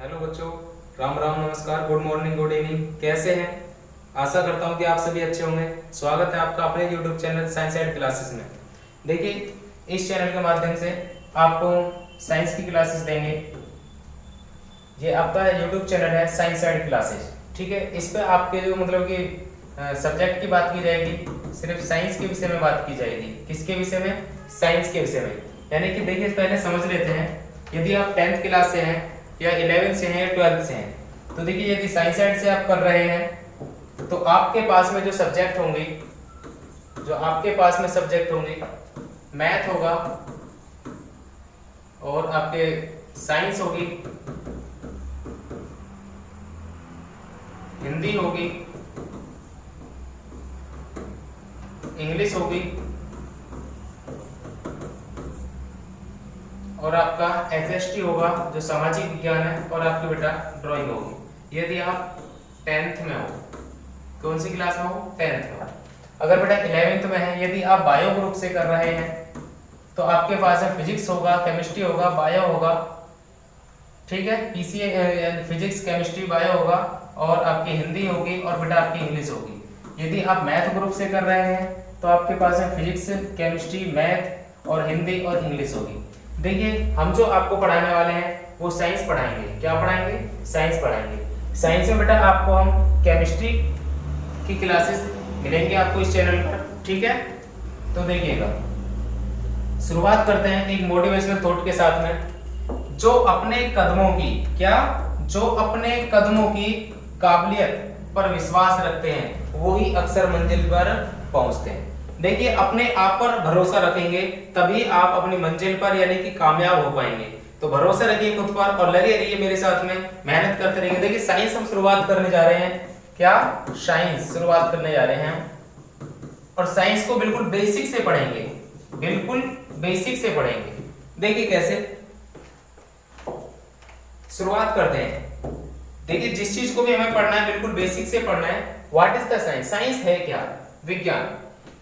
Hello बच्चों, राम राम, नमस्कार, good morning, good evening. कैसे हैं? आशा करता हूं कि आप सभी अच्छे होंगे। स्वागत है आपका अपने YouTube channel science and classes में। देखिए, इस चैनल के माध्यम से आपको साइंस की क्लासेस देंगे। ये आपका यूट्यूब चैनल है साइंस एंड क्लासेस, ठीक है। इस पे आपके जो मतलब कि सब्जेक्ट की बात की जाएगी, सिर्फ साइंस के विषय में बात की जाएगी। किसके विषय में? साइंस के विषय में। यानी कि देखिए, पहले समझ लेते हैं, यदि आप 10th क्लास से हैं या 11th से हैं या 12th से हैं, तो देखिए यदि साइंस साइड से आप कर रहे हैं तो आपके पास में जो सब्जेक्ट होंगे, मैथ होगा और आपके साइंस होगी, हिंदी होगी, इंग्लिश होगी और आपका FST होगा जो सामाजिक विज्ञान है, और आपकी बेटा ड्राइंग होगी। यदि आप 10th में हो, कौन सी क्लास में हो? 10th में। अगर बेटा 11th में है, यदि आप बायो ग्रुप से कर रहे हैं तो आपके पास है फिजिक्स होगा, केमिस्ट्री होगा, बायो होगा, ठीक है। PCA फिजिक्स, केमिस्ट्री, बायो होगा और आपकी हिंदी होगी और बेटा आपकी इंग्लिश होगी। यदि आप मैथ ग्रुप से कर रहे हैं तो आपके पास है फिजिक्स, केमिस्ट्री, मैथ और हिंदी और इंग्लिश होगी। देखिए, हम जो आपको पढ़ाने वाले हैं वो साइंस पढ़ाएंगे। क्या पढ़ाएंगे? साइंस पढ़ाएंगे। साइंस में बेटा आपको हम केमिस्ट्री की क्लासेस मिलेंगे आपको इस चैनल पर, ठीक है। तो देखिएगा, शुरुआत करते हैं एक मोटिवेशनल थॉट के साथ में। जो अपने कदमों की काबिलियत पर विश्वास रखते हैं वो ही अक्सर मंजिल पर पहुंचते हैं। देखिए, अपने आप पर भरोसा रखेंगे तभी आप अपनी मंजिल पर यानी कि कामयाब हो पाएंगे। तो भरोसा रखिए खुद पर और लगे रहिए मेरे साथ में, मेहनत करते रहिए। देखिए, साइंस हम शुरुआत करने जा रहे हैं। क्या? साइंस शुरुआत करने जा रहे हैं और साइंस को बिल्कुल बेसिक से पढ़ेंगे, बिल्कुल बेसिक से पढ़ेंगे। देखिए कैसे शुरुआत करते हैं। देखिए, जिस चीज को भी हमें पढ़ना है बिल्कुल बेसिक से पढ़ना है। What is the science? Science है क्या? विज्ञान।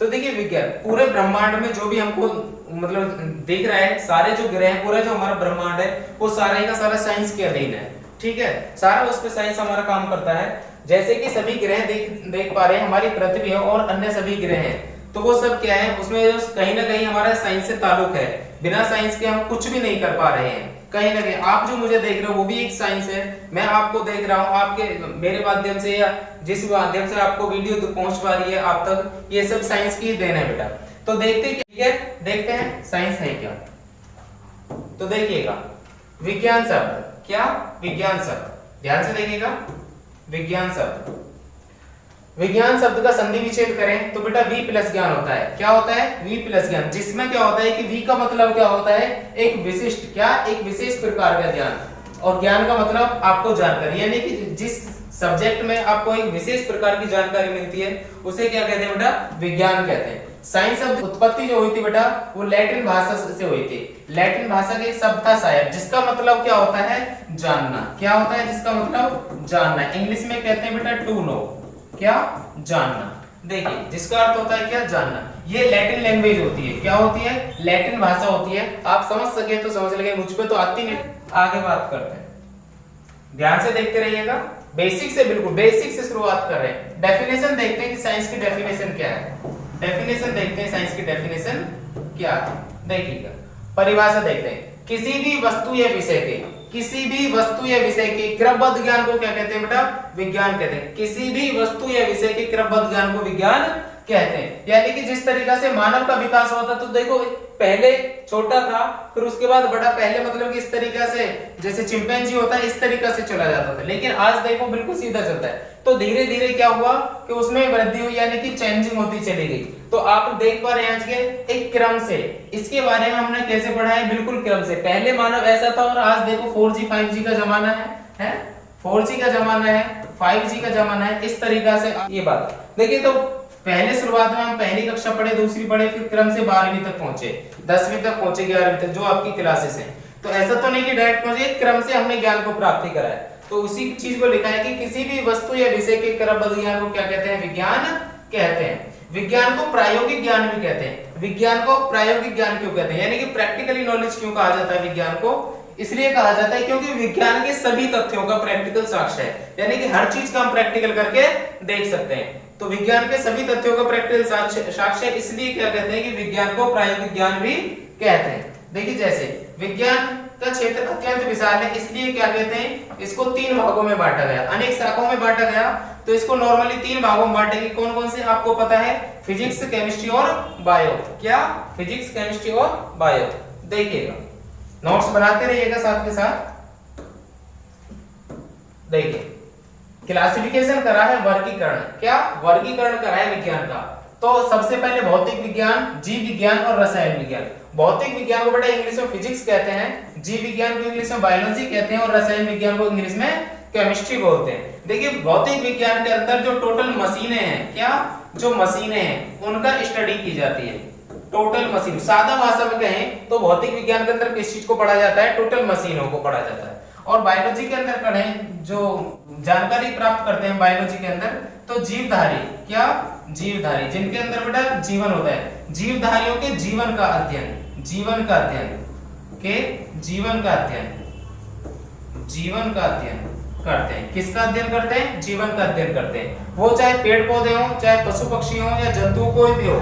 तो देखिए, विज्ञान पूरे ब्रह्मांड में जो भी हमको मतलब दिख रहा है, सारे जो ग्रह हैं, पूरा जो हमारा ब्रह्मांड है वो सारा ही का सारा साइंस के अधीन है, ठीक है। सारा उस पे साइंस हमारा काम करता है। जैसे कि सभी ग्रह देख पा रहे हैं, हमारी पृथ्वी है और अन्य सभी ग्रह हैं, तो वो सब क्या है, उसमें कहीं ना कहीं हमारा साइंस से ताल्लुक है। बिना साइंस के हम कुछ भी नहीं कर पा रहे हैं। कहीं ना कहीं आप जो मुझे देख रहे हो वो भी एक साइंस है। मैं आपको देख रहा हूँ, आपके मेरे माध्यम से या जिस माध्यम से आपको वीडियो पहुंच पा रही है आप तक, ये सब साइंस की देन है बेटा। तो देखते हैं साइंस है क्या। तो देखिएगा, विज्ञान शब्द। क्या? विज्ञान शब्द। ध्यान से देखिएगा, विज्ञान शब्द का संधि विच्छेद करें तो बेटा वी प्लस ज्ञान होता है। क्या होता है? वी प्लस ज्ञान। जिसमें क्या होता है कि वी का मतलब क्या होता है? एक विशिष्ट, क्या? एक विशेष प्रकार का ज्ञान, और ज्ञान का मतलब आपको जानकारी, यानी कि जिस सब्जेक्ट में आपको एक विशेष प्रकार की जानकारी मिलती है उसे क्या कहते हैं बेटा? विज्ञान कहते हैं। साइंस शब्द उत्पत्ति जो हुई थी बेटा वो लैटिन भाषा से हुई थी। लैटिन भाषा के एक शब्द था शायद, जिसका मतलब क्या होता है? जानना। क्या होता है? जिसका मतलब जानना। इंग्लिश में कहते हैं बेटा टू नो। क्या? जानना। देखिए, जिसका अर्थ होता है क्या? जानना। ये लैटिन लैंग्वेज होती है। क्या होती है? लैटिन भाषा होती है। आप समझ सके तो समझ लगे, मुझ पे तो आती नहीं। आगे बात करते हैं, ध्यान से देखते रहिएगा। बेसिक से, बिल्कुल बेसिक से शुरुआत कर रहे हैं। डेफिनेशन देखते हैं कि साइंस की डेफिनेशन क्या है। डेफिनेशन देखते हैं, साइंस की डेफिनेशन क्या है। देखिएगा, परिभाषा देखते हैं। किसी भी वस्तु या विषय के क्रमबद्ध ज्ञान को क्या कहते हैं बेटा? विज्ञान कहते हैं। किसी भी वस्तु या विषय के क्रमबद्ध ज्ञान को विज्ञान कहते हैं। यानी कि जिस तरीका से मानव का विकास होता, तो देखो पहले छोटा था, फिर उसके बाद बड़ा। पहले मतलब कि इस तरीका से, जैसे चिंपैंजी होता है इस तरीका से चला जाता था, लेकिन आज देखो बिल्कुल सीधा चलता है। तो धीरे धीरे क्या हुआ कि उसमें वृद्धि हुई, यानी कि चेंजिंग होती चली गई। तो आप देख पा रहे हैं आज के एक क्रम से। इसके बारे में हमने कैसे पढ़ा है? बिल्कुल क्रम से। पहले मानव ऐसा था और आज देखो 4G 5G का जमाना है 4G का जमाना है, 5G का जमाना है। इस तरीका से ये बात देखिए। तो पहले शुरुआत में हम पहली कक्षा पढ़े, दूसरी पढ़े, फिर क्रम से 12वीं तक पहुंचे, 10वीं तक पहुंचे, 11वीं तक, जो आपकी क्लासेस हैं। तो ऐसा तो नहीं कि डायरेक्ट पहुंचे, क्रम से हमने ज्ञान को प्राप्ति करा है। तो उसी चीज को लिखा है कि किसी भी वस्तु या विषय के क्रमबद्ध ज्ञान को क्या कहते हैं? विज्ञान कहते हैं। विज्ञान को प्रायोगिक ज्ञान भी कहते हैं। विज्ञान को प्रायोगिक ज्ञान क्यों कहते हैं? यानी कि प्रैक्टिकली नॉलेज क्यों कहा जाता है विज्ञान को? इसलिए कहा जाता है क्योंकि विज्ञान के सभी तथ्यों का प्रैक्टिकल साक्ष्य है, यानी कि हर चीज का हम प्रैक्टिकल करके देख सकते हैं। तो विज्ञान के सभी तथ्यों का प्रैक्टिकल साक्ष्य, इसलिए क्या कहते हैं कि विज्ञान को प्रायोगिक ज्ञान भी कहते हैं। देखिए जैसे विज्ञान का क्षेत्र अत्यंत विशाल है, इसलिए क्या कहते हैं, इसको 3 भागों में बांटा गया, अनेक शाखाओं में बांटा गया। तो इसको नॉर्मली 3 भागों में बांटेंगे। कौन कौन से आपको पता है? फिजिक्स, केमिस्ट्री और बायो। क्या? फिजिक्स, केमिस्ट्री और बायो। देखिएगा, नोट्स बनाते रहिएगा साथ के साथ। देखिए, क्लासिफिकेशन करा है, वर्गीकरण। क्या? वर्गीकरण करा है विज्ञान का। तो सबसे पहले भौतिक विज्ञान, जीव विज्ञान और रसायन विज्ञान। भौतिक विज्ञान को बेटा इंग्लिश में फिजिक्स कहते हैं, जीव विज्ञान को इंग्लिश में बायोलॉजी कहते हैं और रसायन विज्ञान को इंग्लिश में केमिस्ट्री बोलते हैं। देखिए भौतिक विज्ञान के अंदर जो टोटल मशीनें हैं, क्या? जो मशीनें हैं उनका स्टडी की जाती है। टोटल मशीन, सादा भाषा में कहें तो भौतिक विज्ञान के अंदर किस चीज को पढ़ा जाता है? टोटल मशीनों को पढ़ा जाता है। और बायोलॉजी के अंदर कहें, जो जानकारी प्राप्त करते हैं बायोलॉजी के अंदर, तो जीवधारी। क्या? जीवधारी, जिनके अंदर बेटा जीवन होता है। जीवधारियों के जीवन का अध्ययन, जीवन का अध्ययन के जीवन का अध्ययन, जीवन का अध्ययन करते हैं। किसका अध्ययन करते हैं? जीवन का अध्ययन करते हैं। वो चाहे पेड़ पौधे हो, चाहे पशु पक्षी हो या जंतु कोई भी हो।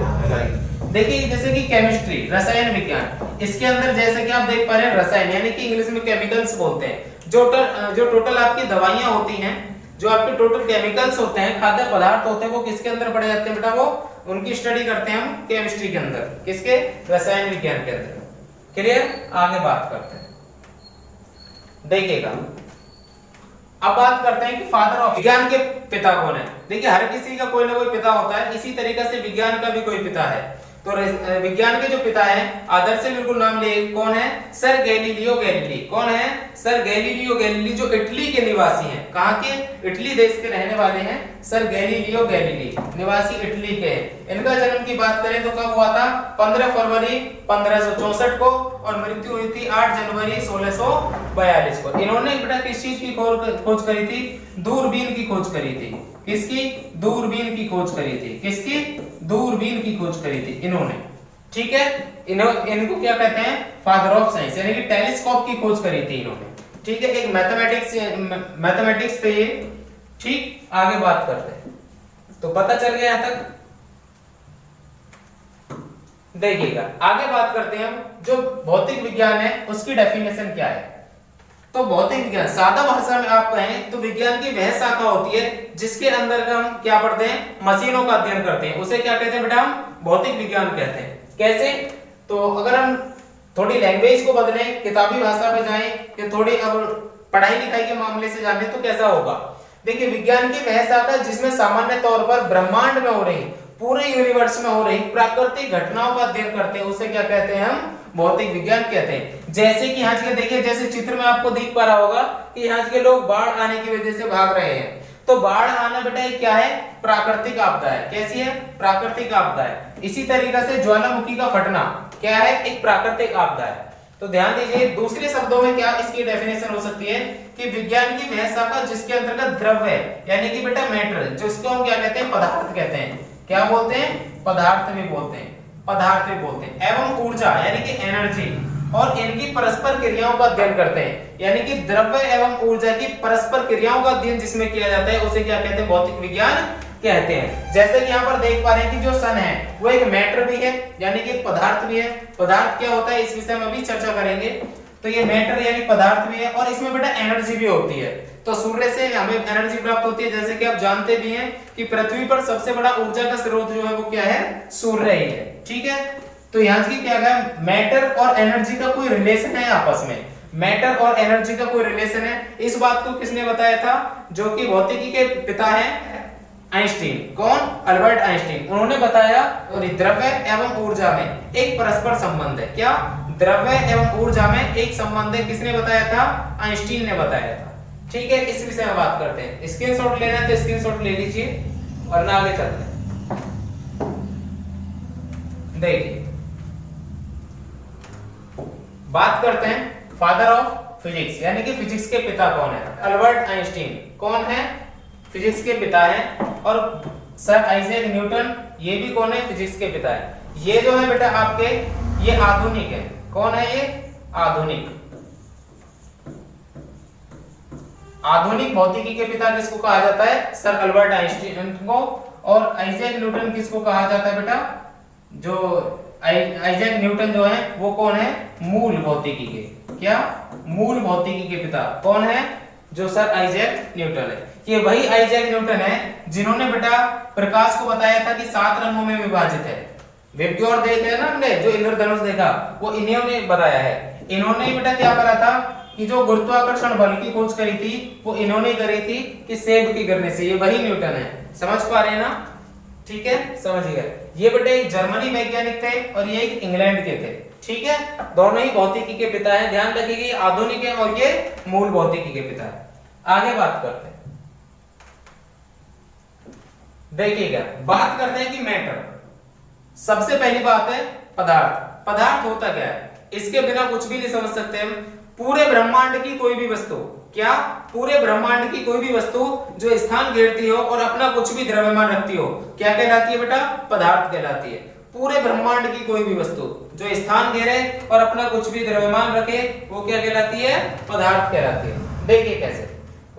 देखिए जैसे कि केमिस्ट्री, रसायन विज्ञान, इसके अंदर जैसे कि आप देख पा रहे हैं रसायन, यानी कि इंग्लिश में केमिकल्स बोलते हैं। जो टोटल आपकी दवाइयां होती हैं, जो आपके टोटल केमिकल्स होते हैं, खाद्य पदार्थ होते हैं, वो किसके अंदर पढ़े जाते हैं बेटा? वो उनकी स्टडी करते हैं हम केमिस्ट्री के अंदर। किसके? रसायन विज्ञान के अंदर। क्लियर? आगे बात करते हैं। देखिएगा, अब बात करते हैं कि फादर ऑफ विज्ञान के पिता कौन है। देखिए हर किसी का कोई ना कोई पिता होता है, इसी तरीके से विज्ञान का भी कोई पिता है। तो विज्ञान के जो पिता हैं, आदर से बिल्कुल नाम ले, कौन है? Sir Galileo Galilei. कौन है? सर गैलीलियो गैलीली, जो इटली के निवासी हैं। कहां के? इटली देश के रहने वाले हैं। सर गैलीलियो गैलीली निवासी इटली के। इनका जन्म की बात करें तो कब हुआ था? 15 फरवरी 1564 को, और मृत्यु हुई थी 8 जनवरी 1642 को। इन्होंने बेटा किस चीज की खोज करी थी? दूरबीन की खोज करी थी। किसकी? दूरबीन की खोज करी थी। किसकी? दूरबीन की खोज करी थी इन्होंने। ठीक है, इनको क्या कहते हैं? फादर ऑफ साइंस, यानी कि टेलीस्कोप की खोज करी थी इन्होंने। ठीक है, एक मैथमेटिक्स थे ये। ठीक, आगे बात करते हैं। तो पता चल गया यहां तक? देखिएगा, आगे बात करते हैं हम, जो भौतिक विज्ञान है उसकी डेफिनेशन क्या है। तो भौतिक विज्ञान सादा भाषा में आप कहें तो विज्ञान की वह शाखा होती है जिसके अंदर हम क्या पढ़ते हैं? मशीनों का अध्ययन करते हैं। उसे क्या कहते हैं बेटा? हम भौतिक विज्ञान कहते हैं। कैसे? तो अगर हम थोड़ी लैंग्वेज को बदलें, किताबी भाषा में जाएं, कि थोड़ी अब पढ़ाई लिखाई के मामले से जाने, तो कैसा होगा? देखिए विज्ञान की वह शाखा जिसमें सामान्य तौर पर ब्रह्मांड में हो रही, पूरे यूनिवर्स में हो रही प्राकृतिक घटनाओं का अध्ययन करते हैं, उसे क्या कहते हैं? हम भौतिक विज्ञान कहते हैं। जैसे कि यहाँ के देखिए, जैसे चित्र में आपको दिख पा रहा होगा कि यहाँ के लोग बाढ़ आने की वजह से भाग रहे हैं। तो बाढ़ आना बेटा ये क्या है? प्राकृतिक आपदा है। कैसी है? प्राकृतिक आपदा है। इसी तरीके से ज्वालामुखी का फटना क्या है? एक प्राकृतिक आपदा है। तो ध्यान दीजिए, दूसरे शब्दों में क्या इसकी डेफिनेशन हो सकती है कि विज्ञान की वह शाखा जिसके अंतर्गत द्रव्य यानी कि बेटा मैटर, जिसको हम क्या कहते हैं? पदार्थ कहते हैं। क्या बोलते हैं? पदार्थ भी बोलते हैं, पदार्थ भी बोलते हैं। एवं ऊर्जा यानी कि एनर्जी और इनकी परस्पर क्रियाओं का अध्ययन करते हैं, यानी कि द्रव्य एवं ऊर्जा की परस्पर क्रियाओं का अध्ययन जिसमें किया जाता है उसे क्या कहते हैं? भौतिक विज्ञान कहते हैं। जैसे कि यहाँ पर देख पा रहे हैं कि जो सन है वो एक मैटर भी है, यानी कि पदार्थ भी है। पदार्थ क्या होता है इस विषय में अभी चर्चा करेंगे। तो ये मैटर यानी पदार्थ भी है, और इसमें बेटा एनर्जी भी होती है। तो सूर्य से हमें एनर्जी प्राप्त होती है, जैसे कि आप जानते भी हैं कि पृथ्वी पर सबसे बड़ा ऊर्जा का स्रोत जो है वो क्या है? सूर्य ही है। ठीक है, तो यहाँ की क्या है? मैटर और एनर्जी का कोई रिलेशन है आपस में। मैटर और एनर्जी का कोई रिलेशन है। इस बात को किसने बताया था? जो कि भौतिकी के पिता हैं आइंस्टीन। कौन? Albert Einstein. उन्होंने बताया और द्रव्य एवं ऊर्जा में एक परस्पर संबंध है। क्या? द्रव्य एवं ऊर्जा में एक संबंध है। किसने बताया था? आइंस्टीन ने बताया था। ठीक है, इस विषय में बात करते हैं। स्क्रीनशॉट लेना है तो स्क्रीनशॉट ले लीजिए, वरना आगे चलते हैं। देखिए, बात करते हैं फादर ऑफ फिजिक्स, यानी कि फिजिक्स के पिता कौन है? Albert Einstein. कौन है? फिजिक्स के पिता हैं। और सर आइजैक न्यूटन, ये भी कौन है? फिजिक्स के पिता है। ये जो है बेटा आपके, ये आधुनिक है। कौन है ये? आधुनिक। आधुनिक भौतिकी के पिता किसको कहा जाता है? सर अल्बर्ट आइंस्टीन को। और आइजैक न्यूटन किसको कहा जाता है बेटा? जो आइजैक न्यूटन जो है वो कौन है? मूल भौतिकी के, क्या? मूल भौतिकी के पिता कौन है? जो सर आइजैक न्यूटन है। ये वही आइजैक न्यूटन है जिन्होंने बेटा प्रकाश को बताया था कि 7 रंगों में विभाजित है। वेबक्योर देखे ना हमने, जो इंद्रधनुष देखा वो इन्होंने बताया है। इन्होंने बेटा क्या करा था कि जो गुरुत्वाकर्षण बल की खोज करी थी वो इन्होंने करी थी कि सेब की गिरने से। ये वही न्यूटन है, समझ पा रहे हैं ना? ठीक है, समझिए। ये बेटे एक जर्मनी वैज्ञानिक थे और ये एक इंग्लैंड के थे। ठीक है, दोनों ही भौतिकी के पिता हैं। ध्यान रखिए ये आधुनिक है और ये मूल भौतिकी के पिता है। आगे बात करते हैं, देखिएगा, बात करते हैं कि मैटर। सबसे पहली बात है पदार्थ। पदार्थ होता क्या है? इसके बिना कुछ भी नहीं समझ सकते हम। पूरे ब्रह्मांड की कोई भी वस्तु, क्या? पूरे ब्रह्मांड की कोई भी वस्तु जो स्थान घेरती हो और अपना कुछ भी द्रव्यमान रखती हो, क्या कहलाती है बेटा? पदार्थ कहलाती है। पूरे ब्रह्मांड की कोई भी वस्तु जो स्थान घेरे और अपना कुछ भी द्रव्यमान रखे वो क्या कहलाती है? पदार्थ कहलाती है। देखिए कैसे,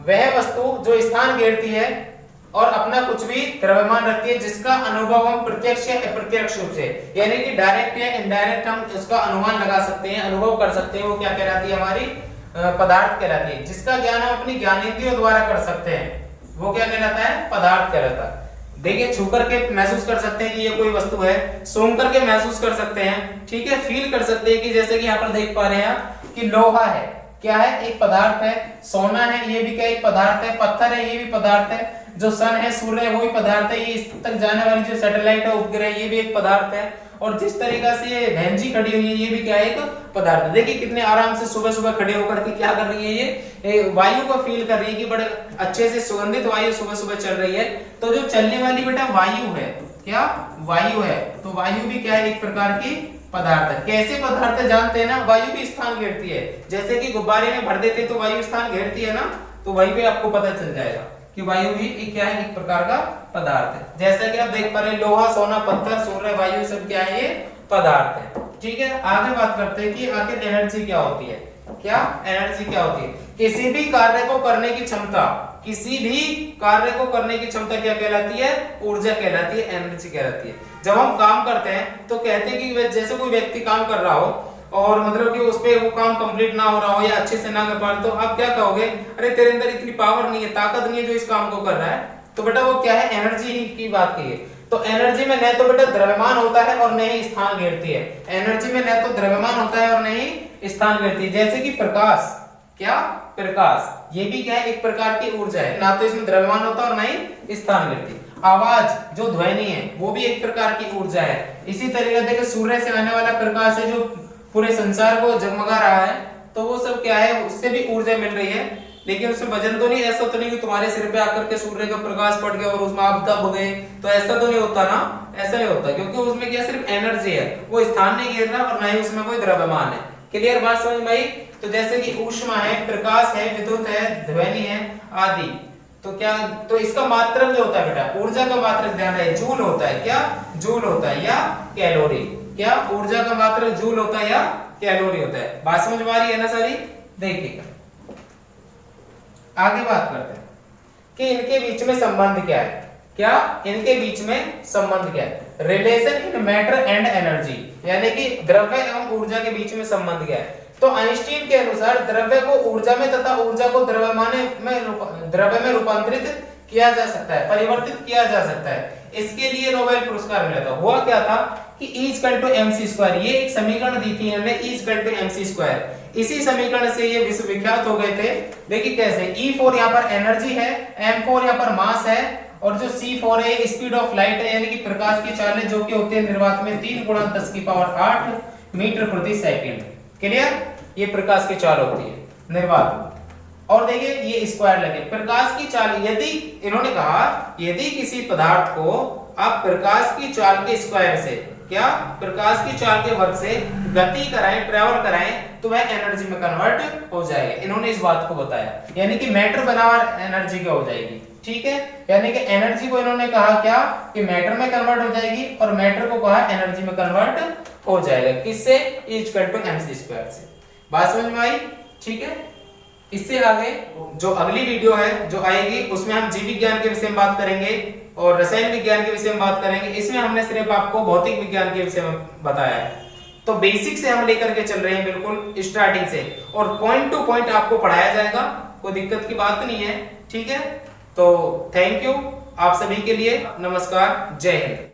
वह वस्तु जो स्थान घेरती है और अपना कुछ भी द्रव्यमान रखती है जिसका अनुभव हम प्रत्यक्ष या अप्रत्यक्ष रूप से, यानी कि डायरेक्ट या इनडायरेक्ट हम उसका अनुमान लगा सकते हैं, अनुभव कर सकते हैं, वो क्या कहलाती है? हमारी पदार्थ कहलाती है। जिसका ज्ञान हम अपनी ज्ञानेंद्रियों द्वारा कर सकते हैं वो क्या कहलाता है? पदार्थ कहलाता है। देखिए, छू करके महसूस कर सकते हैं कि ये कोई वस्तु है, सूंघ करके महसूस कर सकते हैं, ठीक है, फील कर सकते हैं कि जैसे कि यहाँ पर देख पा रहे हैं कि लोहा है, क्या है? एक पदार्थ है। सोना है, ये भी क्या? एक पदार्थ है। पत्थर है, ये भी पदार्थ है। जो सन है, सूर्य है, वो भी पदार्थ है। ये इस तक जाने वाली जो सैटेलाइट है, उपग्रह, ये भी एक पदार्थ है। और जिस तरीका से ये भैंजी खड़ी हुई है, ये भी क्या है? एक पदार्थ है। देखिए कितने आराम से सुबह सुबह खड़े होकर के क्या कर रही है? ये वायु को फील कर रही है कि बड़े अच्छे से सुगंधित वायु सुबह सुबह चल रही है। तो जो चलने वाली बेटा वायु है, क्या? वायु है। तो वायु भी क्या है? एक प्रकार की पदार्थ है। कैसे पदार्थ है जानते हैं ना? वायु भी स्थान घेरती है। जैसे कि गुब्बारे में भर देते तो वायु स्थान घेरती है ना, तो वहीं पे आपको पता चल जाएगा कि वायु भी एक क्या है? एक प्रकार का पदार्थ है। जैसा कि आप देख पा रहे हैं, लोहा, सोना, पत्थर, सूर्य, वायु सब क्या है? ये पदार्थ है। ठीक है, आगे बात करते हैं कि आखिर एनर्जी क्या होती है? क्या एनर्जी क्या होती है? किसी भी कार्य को करने की क्षमता, किसी भी कार्य को करने की क्षमता क्या कहलाती है? ऊर्जा कहलाती है, एनर्जी कहलाती है। जब हम काम करते हैं तो कहते हैं कि जैसे कोई व्यक्ति काम कर रहा हो और मतलब कि उस पे वो काम कंप्लीट ना हो रहा हो या अच्छे से ना कर पा रहे, तो आप क्या कहोगे? अरे तेरे अंदर इतनी पावर नहीं है, ताकत नहीं है जो इस काम को कर रहा है। तो बेटा वो क्या है? एनर्जी की बात की है। तो एनर्जी में न तो बेटा द्रव्यमान होता है और न ही स्थान घेरती है। एनर्जी में न तो द्रव्यमान होता है और न ही स्थान घेरती है। जैसे कि प्रकाश, क्या? प्रकाश, ये भी क्या है? एक प्रकार की ऊर्जा है, ना तो इसमें द्रव्यमान होता और न ही स्थान घेरती। आवाज, जो ध्वनि है, वो भी एक प्रकार की ऊर्जा है। इसी तरीके देखिए सूर्य से आने वाला प्रकाश है जो पूरे संसार को जगमगा रहा है, तो वो सब क्या है? उससे भी ऊर्जा मिल रही है, लेकिन उसमें वजन तो नहीं। ऐसा तो नहीं कि तुम्हारे सिर पे आकर के सूर्य का प्रकाश पड़ गया और उसमें आप दब गए, तो ऐसा तो नहीं होता ना, ऐसा नहीं होता, क्योंकि उसमें क्या सिर्फ एनर्जी है, वो स्थान नहीं घेर रहा और ना ही उसमें कोई द्रव्यमान है। क्लियर बात समझ में आई? तो जैसे कि ऊष्मा है, प्रकाश है, विद्युत है, ध्वनि है आदि, तो क्या? तो इसका मात्रक जो होता है बेटा, ऊर्जा का मात्रक ध्यान रहे, जूल होता है। क्या? जूल होता है या कैलोरी। क्या? ऊर्जा का मात्रक जूल होता है या कैलोरी होता है। बात समझ में आ रही है ना सारी? देखिएगा, आगे बात करते हैं कि इनके बीच में संबंध क्या है। क्या? इनके बीच में संबंध क्या है? Relation in matter and energy, यानी कि द्रव्य एवं ऊर्जा के बीच में संबंध क्या है? तो आइंस्टीन के अनुसार द्रव्य को ऊर्जा में तथा ऊर्जा को द्रव्य में रूपांतरित किया जा सकता है, परिवर्तित किया जा सकता है। इसके लिए नोबेल पुरस्कार मिला था। हुआ क्या था कि E = mc², ये एक समीकरण दी थी इन्होंने, E = mc²। इसी समीकरण से ये विश्वविख्यात हो गए थे। देखिए कैसे, E4 यहाँ पर एनर्जी है, M4 यहाँ पर मास है, और जो C4 है स्पीड ऑफ लाइट है, यानी कि प्रकाश की चाल है, जो कि होती है निर्वात में 3 × 10⁸ मीटर प्रति सेकंड। क्लियर? ये प्रकाश की चाल होती है निर्वात में। और देखिए ये स्क्वायर लगे, प्रकाश की चाल, यदि इन्होंने कहा यदि किसी पदार्थ को आप प्रकाश की चाल के स्क्वायर से, क्या? प्रकाश की चाल के वर्ग से गति कराएं, ट्रेवल कराएं, तो वह एनर्जी में कन्वर्ट हो जाएगा। इन्होंने इस बात को बताया, यानी कि मैटर बनावर एनर्जी क्या हो जाएगी। ठीक है, यानी कि एनर्जी को इन्होंने कहा क्या कि मैटर में कन्वर्ट हो जाएगी, और मैटर को कहा एनर्जी में कन्वर्ट हो जाएगा। किससे? E = mc² से। बात समझ में आई? ठीक है, इससे आगे जो अगली वीडियो है जो आएगी उसमें हम जीव विज्ञान के विषय में बात करेंगे और रसायन विज्ञान के विषय में बात करेंगे। इसमें हमने सिर्फ आपको भौतिक विज्ञान के विषय में बताया है। तो बेसिक से हम लेकर के चल रहे हैं बिल्कुल स्टार्टिंग से, और पॉइंट टू पॉइंट आपको पढ़ाया जाएगा, कोई दिक्कत की बात नहीं है। ठीक है, तो थैंक यू आप सभी के लिए। नमस्कार, जय हिंद।